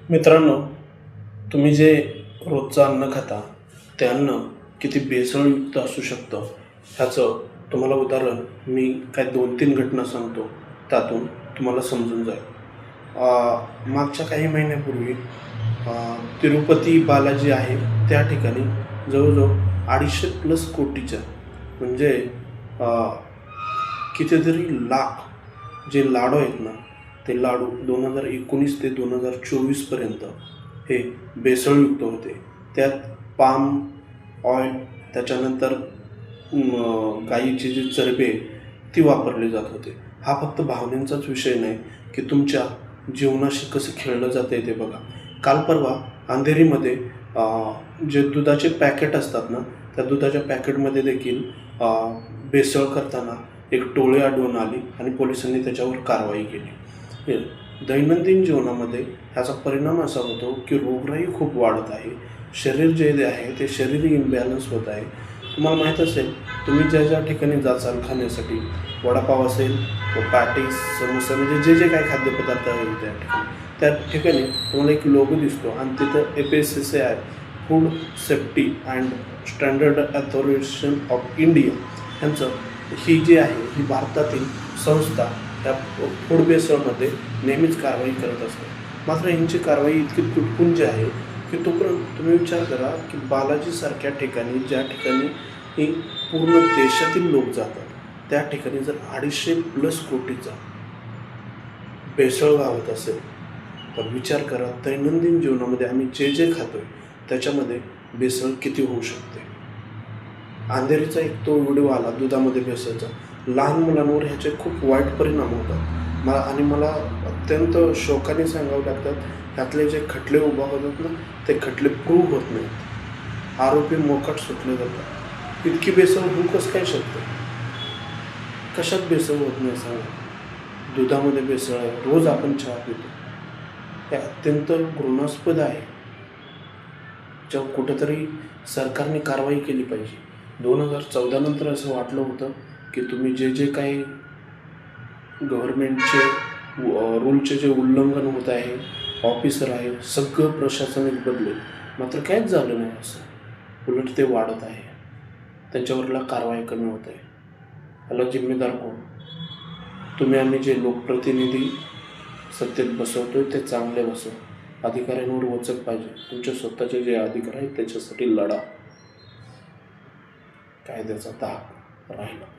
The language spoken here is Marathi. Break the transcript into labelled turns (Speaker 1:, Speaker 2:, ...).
Speaker 1: मित्रांनो, तुम्ही जे रोजचं अन्न खाता ते अन्न किती भेसळयुक्त असू शकतं ह्याचं तुम्हाला उदाहरण मी काय 2-3 घटना सांगतो. त्यातून तुम्हाला समजून जाईल. मागच्या काही महिन्यापूर्वी तिरुपती बालाजी आहे त्या ठिकाणी जवळजवळ 250 कोटीच्या म्हणजे अ, कितीतरी लाख जे लाडू आहेत ना, ते लाडू 2019 ते 2024पर्यंत हे भेसळयुक्त होते. त्यात पाम ऑइल, त्याच्यानंतर गाईची जी चरबी आहे ती वापरली जात होते. हा फक्त भावनेचाच विषय नाही की तुमच्या जीवनाशी कसं खेळलं जातं आहे ते बघा. काल परवा अंधेरीमध्ये जे दुधाचे पॅकेट असतात ना, त्या दुधाच्या पॅकेटमध्ये देखील भेसळ करताना एक टोळी आढळून आली आणि पोलिसांनी त्याच्यावर कारवाई केली. दैनंदिन जीवनामध्ये ह्याचा परिणाम असा होतो की रोगराई खूप वाढत आहे. शरीर जे आहे ते शरीर इम्बॅलन्स होत आहे. तुम्हाला माहीत असेल, तुम्ही ज्या ज्या ठिकाणी जाचाल खाण्यासाठी, वडापाव असेल व पॅटीस, समोसा म्हणजे जे जे काही खाद्यपदार्थ आहेत त्या ठिकाणी तुम्हाला एक लोगो दिसतो आणि तिथं FSSAI food safety and standard अथॉरिटेशन of India यांचं ही जी आहे ही भारतातील संस्था त्या फूड भेसळमध्ये नेहमीच कारवाई करत असते. मात्र यांची कारवाई इतकी तुटपुंजी आहे की तुम्ही विचार करा की बालाजीसारख्या ठिकाणी ज्या ठिकाणी ही पूर्ण देशातील लोक जातात त्या ठिकाणी जर 250+ कोटीचा भेसळ व्हावत असेल तर विचार करा दैनंदिन जीवनामध्ये आम्ही जे जे खातोय त्याच्यामध्ये भेसळ किती होऊ शकते. अंधेरीचा एक तो व्हिडिओ आला दुधामध्ये भेसळचा. लहान मुलांवर ह्याचे खूप वाईट परिणाम होतात. मला अत्यंत शोकाने सांगावं लागतात, ह्यातले जे खटले उभा होतात ना ते खटले प्रूव्ह होत नाहीत. आरोपी मोकाट सुटले जातात. इतकी भेसळ होऊ कसं काय शकते? कशात भेसळ होत नाही सांगा? दुधामध्ये भेसळ आहे, रोज आपण चहा पितो. हे अत्यंत घृणास्पद आहे. जेव्हा कुठंतरी सरकारने कारवाई केली पाहिजे. 2014 नंतर असं वाटलं होतं की तुम्ही जे जे काही गव्हर्नमेंटचे रूलचे जे उल्लंघन होत आहे, ऑफिसर आहे, सगळं प्रशासनिक बदलेल. मात्र काहीच झालं नाही असं. उलट ते वाढत आहे. त्यांच्यावरला कारवाई कमी होत आहे. याला जिम्मेदार कोण? तुम्ही आम्ही जे लोकप्रतिनिधी सत्तेत बसवतोय ते चांगले बसव. अधिकाऱ्यांवर वचक पाहिजे. तुमचे स्वतःचे जे अधिकार आहेत त्याच्यासाठी लढा. कायद्याचा धाक राहिला.